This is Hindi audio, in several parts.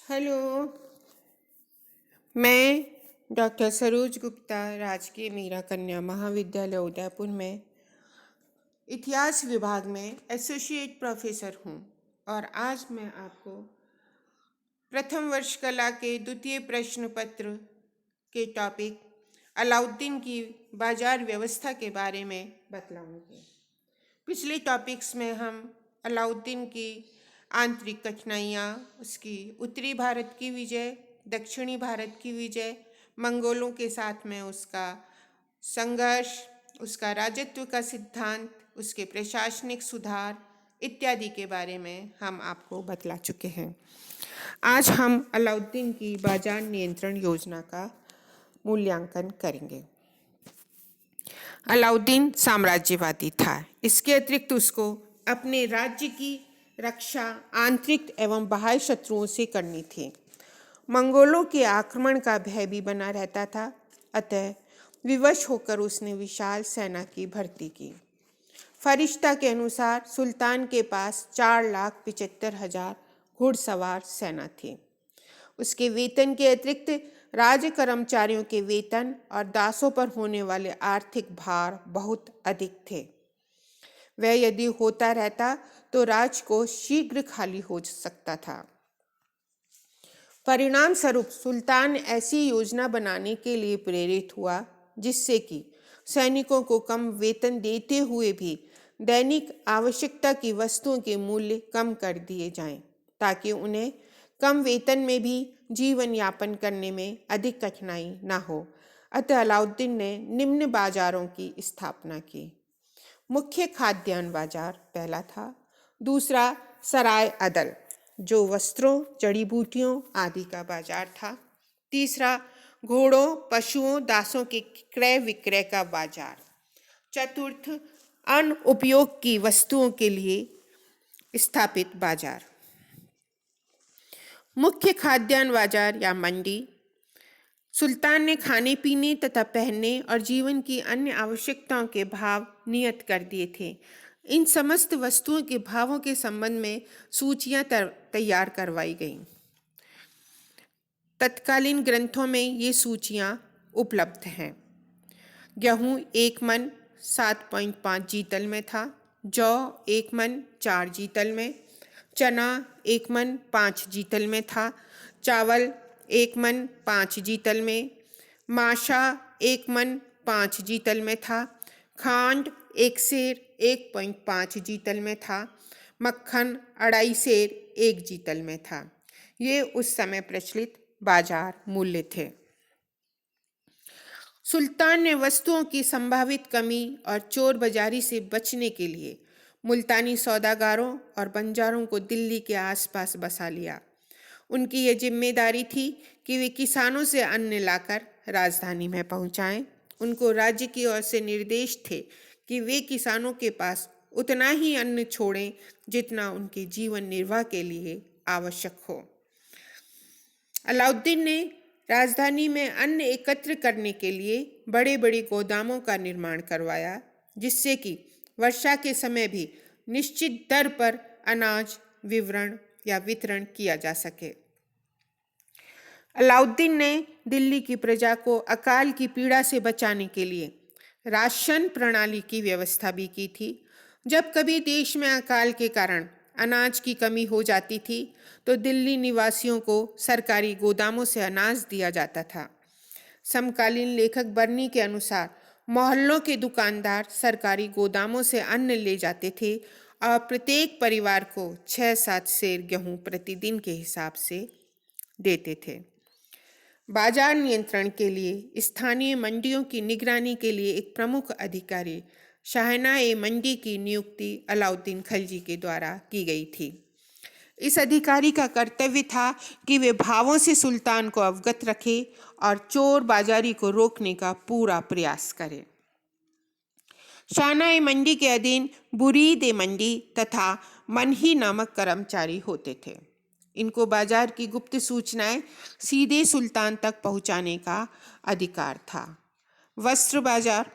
हेलो। मैं डॉक्टर सरोज गुप्ता राजकीय मीरा कन्या महाविद्यालय उदयपुर में इतिहास विभाग में एसोसिएट प्रोफेसर हूँ और आज मैं आपको प्रथम वर्ष कला के द्वितीय प्रश्न पत्र के टॉपिक अलाउद्दीन की बाजार व्यवस्था के बारे में बतलाऊंगी। पिछले टॉपिक्स में हम अलाउद्दीन की आंतरिक कठिनाइयाँ, उसकी उत्तरी भारत की विजय, दक्षिणी भारत की विजय, मंगोलों के साथ में उसका संघर्ष, उसका राजत्व का सिद्धांत, उसके प्रशासनिक सुधार इत्यादि के बारे में हम आपको बतला चुके हैं। आज हम अलाउद्दीन की बाजार नियंत्रण योजना का मूल्यांकन करेंगे। अलाउद्दीन साम्राज्यवादी था। इसके अतिरिक्त उसको अपने राज्य की रक्षा आंतरिक एवं बाह्य शत्रुओं से करनी थी। मंगोलों के आक्रमण का भय भी बना रहता था, अतः विवश होकर उसने विशाल सेना की भर्ती की। फरिश्ता के अनुसार सुल्तान के पास 4,75,000 घुड़सवार सेना थी। उसके वेतन के अतिरिक्त राज्य कर्मचारियों के वेतन और दासों पर होने वाले आर्थिक भार बहुत अधिक थे। वह यदि होता रहता तो राज को शीघ्र खाली हो सकता था। परिणाम स्वरूप सुल्तान ऐसी योजना बनाने के लिए प्रेरित हुआ जिससे कि सैनिकों को कम वेतन देते हुए भी दैनिक आवश्यकता की वस्तुओं के मूल्य कम कर दिए जाएं, ताकि उन्हें कम वेतन में भी जीवन यापन करने में अधिक कठिनाई न हो। अतः अलाउद्दीन ने निम्न बाजारों की स्थापना की। मुख्य खाद्यान्न बाजार पहला था। दूसरा सराय अदल, जो वस्त्रों, जड़ी बूटियों आदि का बाजार था। तीसरा घोड़ों, पशुओं, दासों के क्रय विक्रय का बाजार। चतुर्थ अन्न उपयोग की वस्तुओं के लिए स्थापित बाजार। मुख्य खाद्यान्न बाजार या मंडी। सुल्तान ने खाने पीने तथा पहनने और जीवन की अन्य आवश्यकताओं के भाव नियत कर दिए थे। इन समस्त वस्तुओं के भावों के संबंध में सूचियां तैयार करवाई गईं। तत्कालीन ग्रंथों में ये सूचियां उपलब्ध हैं। गेहूं 1 मन 7.5 जीतल में था। जौ 1 मन 4 जीतल में। चना 1 मन 5 जीतल में था। चावल 1 मन 5 जीतल में। माशा 1 मन 5 जीतल में था। खांड 1 सेर 1.5 जीतल में था। मक्खन 2.5 सेर 1 जीतल में था। ये उस समय प्रचलित बाजार मूल्य थे। सुल्तान ने वस्तुओं की संभावित कमी और चोर बाजारी से बचने के लिए मुल्तानी सौदागारों और बंजारों को दिल्ली के आसपास बसा लिया। उनकी यह जिम्मेदारी थी कि वे किसानों से अन्न लाकर राजधानी में पहुंचाएं। उनको राज्य की ओर से निर्देश थे कि वे किसानों के पास उतना ही अन्न छोड़ें जितना उनके जीवन निर्वाह के लिए आवश्यक हो। अलाउद्दीन ने राजधानी में अन्न एकत्र करने के लिए बड़े बड़े गोदामों का निर्माण करवाया, जिससे कि वर्षा के समय भी निश्चित दर पर अनाज वितरण किया जा सके। अलाउद्दीन ने दिल्ली की प्रजा को अकाल की पीड़ा से बचाने के लिए राशन प्रणाली की व्यवस्था भी की थी। जब कभी देश में अकाल के कारण अनाज की कमी हो जाती थी तो दिल्ली निवासियों को सरकारी गोदामों से अनाज दिया जाता था। समकालीन लेखक बर्नी के अनुसार मोहल्लों के दुकानदार सरकारी गोदामों से अन्न ले जाते थे और प्रत्येक परिवार को 6-7 सेर गेहूं प्रतिदिन के हिसाब से देते थे। बाजार नियंत्रण के लिए स्थानीय मंडियों की निगरानी के लिए एक प्रमुख अधिकारी शाहनाए मंडी की नियुक्ति अलाउद्दीन खिलजी के द्वारा की गई थी। इस अधिकारी का कर्तव्य था कि वे भावों से सुल्तान को अवगत रखे और चोर बाजारी को रोकने का पूरा प्रयास करे। शाहनाए मंडी के अधीन बुरीद मंडी तथा मनही नामक कर्मचारी होते थे। इनको बाजार की गुप्त सूचनाएं सीधे सुल्तान तक पहुंचाने का अधिकार था। वस्त्र बाजार,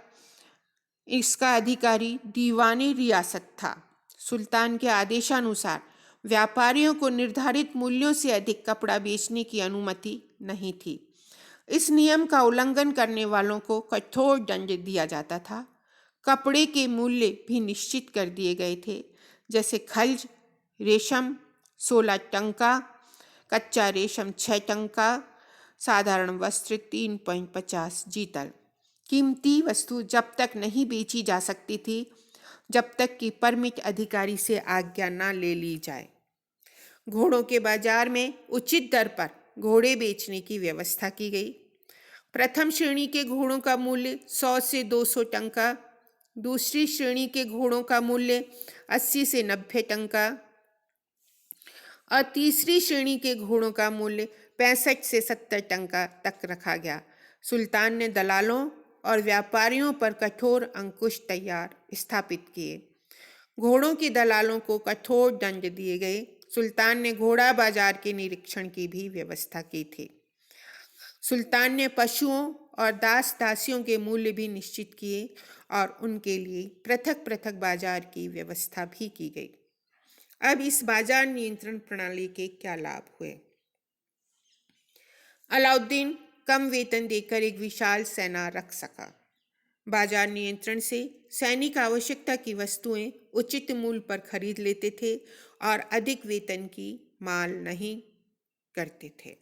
इसका अधिकारी दीवानी रियासत था। सुल्तान के आदेशानुसार व्यापारियों को निर्धारित मूल्यों से अधिक कपड़ा बेचने की अनुमति नहीं थी। इस नियम का उल्लंघन करने वालों को कठोर दंड दिया जाता था। कपड़े के मूल्य भी निश्चित कर दिए गए थे, जैसे खल्ज रेशम 16 टंका, कच्चा रेशम 6 टंका, साधारण वस्त्र 3.50 जीतल। कीमती वस्तु जब तक नहीं बेची जा सकती थी जब तक कि परमिट अधिकारी से आज्ञा न ले ली जाए। घोड़ों के बाजार में उचित दर पर घोड़े बेचने की व्यवस्था की गई। प्रथम श्रेणी के घोड़ों का मूल्य 100 से 200 टंका, दूसरी श्रेणी के घोड़ों का मूल्य 80 से 90 टंका और तीसरी श्रेणी के घोड़ों का मूल्य 65 से 70 टंका तक रखा गया। सुल्तान ने दलालों और व्यापारियों पर कठोर अंकुश तैयार स्थापित किए। घोड़ों के दलालों को कठोर दंड दिए गए। सुल्तान ने घोड़ा बाजार के निरीक्षण की भी व्यवस्था की थी। सुल्तान ने पशुओं और दास दासियों के मूल्य भी निश्चित किए और उनके लिए पृथक पृथक बाजार की व्यवस्था भी की गई। अब इस बाजार नियंत्रण प्रणाली के क्या लाभ हुए? अलाउद्दीन कम वेतन देकर एक विशाल सेना रख सका। बाजार नियंत्रण से सैनिक आवश्यकता की वस्तुएं उचित मूल्य पर खरीद लेते थे और अधिक वेतन की मांग नहीं करते थे।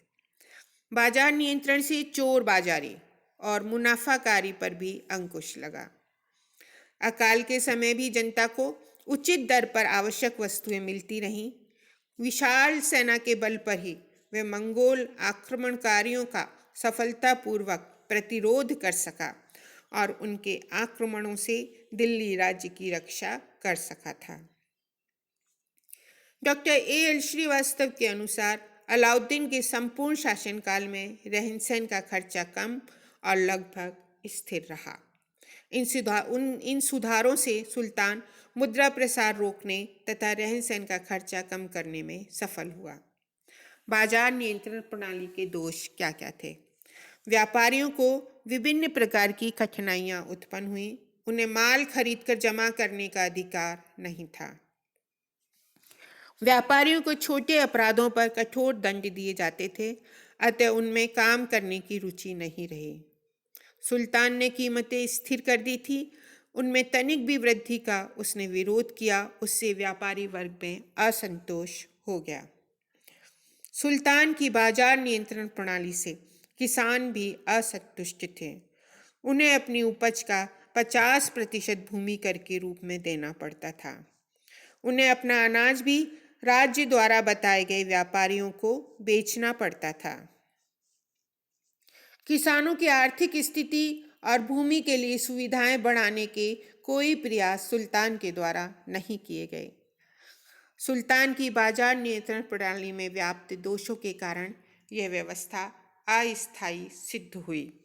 बाजार नियंत्रण से चोर बाजारी और मुनाफाकारी पर भी अंकुश लगा। अकाल के समय भी जनता को उचित दर पर आवश्यक वस्तुएं मिलती रहीं। विशाल सेना के बल पर ही वे मंगोल आक्रमणकारियों का सफलतापूर्वक प्रतिरोध कर सका और उनके आक्रमणों से दिल्ली राज्य की रक्षा कर सका था। Doctor AL. श्रीवास्तव के अनुसार अलाउद्दीन के संपूर्ण शासनकाल में रहन सहन का खर्चा कम और लगभग स्थिर रहा। इन सुधारों से सुल्तान मुद्रा प्रसार रोकने तथा रहन सहन का खर्चा कम करने में सफल हुआ। बाजार नियंत्रण प्रणाली के दोष क्या क्या थे? व्यापारियों को विभिन्न प्रकार की कठिनाइयां उत्पन्न हुई। उन्हें माल खरीदकर जमा करने का अधिकार नहीं था। व्यापारियों को छोटे अपराधों पर कठोर दंड दिए जाते थे, अतः उनमें काम करने की रुचि नहीं रही। सुल्तान ने कीमतें स्थिर कर दी थी। उनमें तनिक भी वृद्धि का उसने विरोध किया। उससे व्यापारी वर्ग में असंतोष हो गया। सुल्तान की बाजार नियंत्रण प्रणाली से किसान भी असंतुष्ट थे। उन्हें अपनी उपज का 50% भूमि कर के रूप में देना पड़ता था। उन्हें अपना अनाज भी राज्य द्वारा बताए गए व्यापारियों को बेचना पड़ता था। किसानों की आर्थिक स्थिति और भूमि के लिए सुविधाएं बढ़ाने के कोई प्रयास सुल्तान के द्वारा नहीं किए गए। सुल्तान की बाजार नियंत्रण प्रणाली में व्याप्त दोषों के कारण यह व्यवस्था अस्थायी सिद्ध हुई।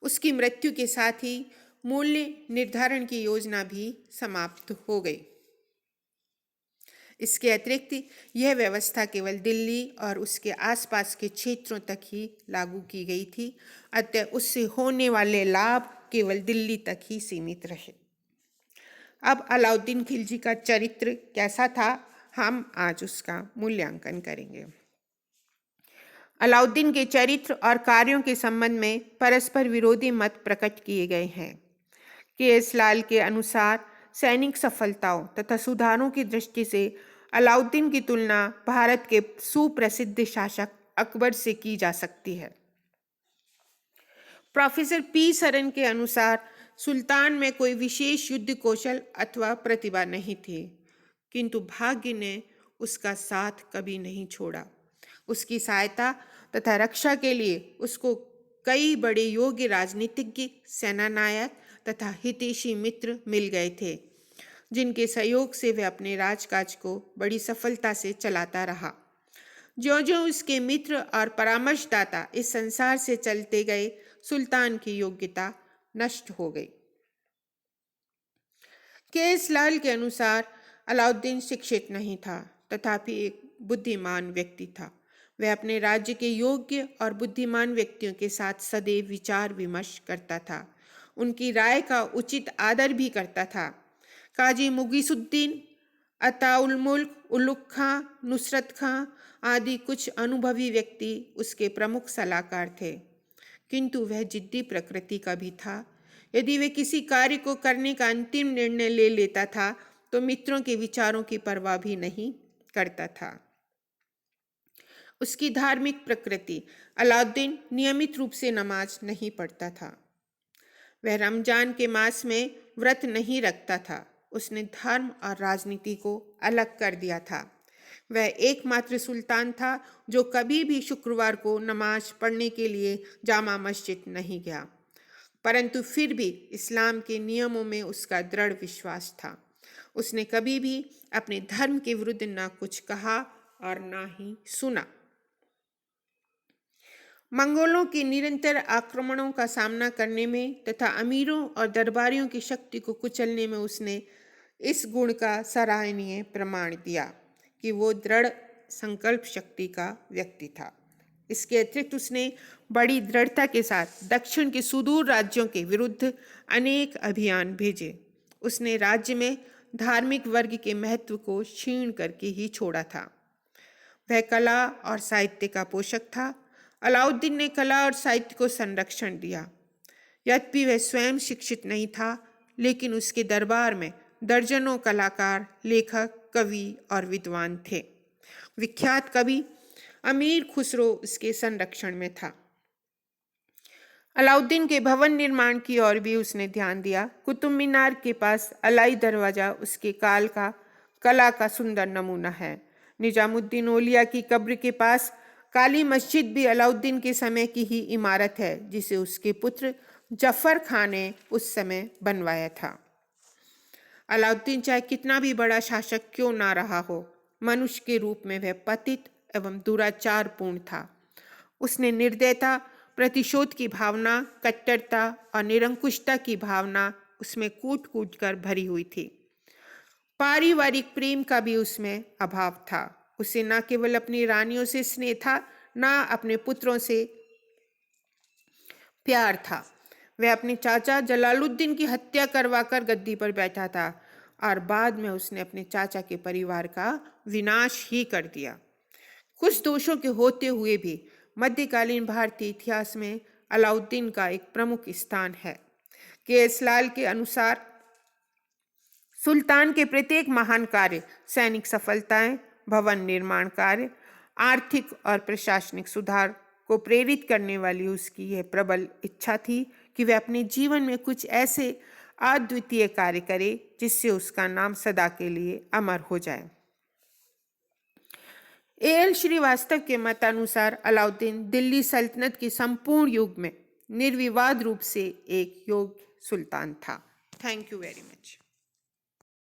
उसकी मृत्यु के साथ ही मूल्य निर्धारण की योजना भी समाप्त हो गई। इसके अतिरिक्त यह व्यवस्था केवल दिल्ली और उसके आसपास के क्षेत्रों तक ही लागू की गई थी, अतः उससे होने वाले लाभ केवल दिल्ली तक ही सीमित रहे। अब अलाउद्दीन खिलजी का चरित्र कैसा था, हम आज उसका मूल्यांकन करेंगे। अलाउद्दीन के चरित्र और कार्यों के संबंध में परस्पर विरोधी मत प्रकट किए गए हैं। के.एस. लाल के अनुसार सैनिक सफलताओं तथा सुधारों की दृष्टि से अलाउद्दीन की तुलना भारत के सुप्रसिद्ध शासक अकबर से की जा सकती है। Professor P. सरन के अनुसार सुल्तान में कोई विशेष युद्ध कौशल अथवा प्रतिभा नहीं थी, किंतु भाग्य ने उसका साथ कभी नहीं छोड़ा। उसकी सहायता तथा रक्षा के लिए उसको कई बड़े योग्य राजनीतिज्ञ, सेनानायक तथा हितैषी मित्र मिल गए थे, जिनके सहयोग से वह अपने राजकाज को बड़ी सफलता से चलाता रहा। ज्यों-ज्यों उसके मित्र और परामर्शदाता इस संसार से चलते गए, सुल्तान की योग्यता नष्ट हो गई। के.एस. लाल के अनुसार अलाउद्दीन शिक्षित नहीं था, तथापि एक बुद्धिमान व्यक्ति था। वह अपने राज्य के योग्य और बुद्धिमान व्यक्तियों के साथ सदैव विचार विमर्श करता था। उनकी राय का उचित आदर भी करता था। काजी मुगीसुद्दीन अताउल मुल्क, उलुग खां, नुसरत खां आदि कुछ अनुभवी व्यक्ति उसके प्रमुख सलाहकार थे, किंतु वह जिद्दी प्रकृति का भी था। यदि वह किसी कार्य को करने का अंतिम निर्णय ले लेता था तो मित्रों के विचारों की परवाह भी नहीं करता था। उसकी धार्मिक प्रकृति। अलाउद्दीन नियमित रूप से नमाज नहीं पढ़ता था। वह रमजान के मास में व्रत नहीं रखता था। उसने धर्म और राजनीति को अलग कर दिया था। वह एकमात्र सुल्तान था जो कभी भी शुक्रवार को नमाज पढ़ने के लिए जामा मस्जिद नहीं गया, परंतु फिर भी इस्लाम के नियमों में उसका दृढ़ विश्वास था। उसने कभी भी अपने धर्म के विरुद्ध न कुछ कहा और न ही सुना। मंगोलों के निरंतर आक्रमणों का सामना करने में तथा अमीरों और दरबारियों की शक्ति को कुचलने में उसने इस गुण का सराहनीय प्रमाण दिया कि वो दृढ़ संकल्प शक्ति का व्यक्ति था। इसके अतिरिक्त उसने बड़ी दृढ़ता के साथ दक्षिण के सुदूर राज्यों के विरुद्ध अनेक अभियान भेजे। उसने राज्य में धार्मिक वर्ग के महत्व को क्षीण करके ही छोड़ा था। वह कला और साहित्य का पोषक था। अलाउद्दीन ने कला और साहित्य को संरक्षण दिया। यद्यपि वह स्वयं शिक्षित नहीं था, लेकिन उसके दरबार में दर्जनों कलाकार, लेखक, कवि और विद्वान थे। विख्यात कवि अमीर खुसरो उसके संरक्षण में था। अलाउद्दीन के भवन निर्माण की ओर भी उसने ध्यान दिया। कुतुब मीनार के पास अलाई दरवाजा उसके काल का कला का सुंदर नमूना है। निजामुद्दीन औलिया की कब्र के पास काली मस्जिद भी अलाउद्दीन के समय की ही इमारत है, जिसे उसके पुत्र जफर खान ने उस समय बनवाया था। अलाउद्दीन चाहे कितना भी बड़ा शासक क्यों ना रहा हो, मनुष्य के रूप में वह पतित एवं दुराचारपूर्ण था। उसने निर्दयता, प्रतिशोध की भावना, कट्टरता और निरंकुशता की भावना उसमें कूट कूट कर भरी हुई थी। पारिवारिक प्रेम का भी उसमें अभाव था। उसे न केवल अपनी रानियों से स्नेह था, न अपने पुत्रों से प्यार था। वह अपने चाचा जलालुद्दीन की हत्या करवाकर गद्दी पर बैठा था और बाद में उसने अपने चाचा के परिवार का विनाश ही कर दिया। कुछ दोषों के होते हुए भी मध्यकालीन भारतीय इतिहास में अलाउद्दीन का एक प्रमुख स्थान है। के.एस. लाल के अनुसार सुल्तान के प्रत्येक महान कार्य, सैनिक सफलताएं, भवन निर्माण कार्य, आर्थिक और प्रशासनिक सुधार को प्रेरित करने वाली उसकी यह प्रबल इच्छा थी कि वह अपने जीवन में कुछ ऐसे अद्वितीय कार्य करे जिससे उसका नाम सदा के लिए अमर हो जाए। ए.एल. श्रीवास्तव के मतानुसार अलाउद्दीन दिल्ली सल्तनत के संपूर्ण युग में निर्विवाद रूप से एक योग्य सुल्तान था। Thank you very much.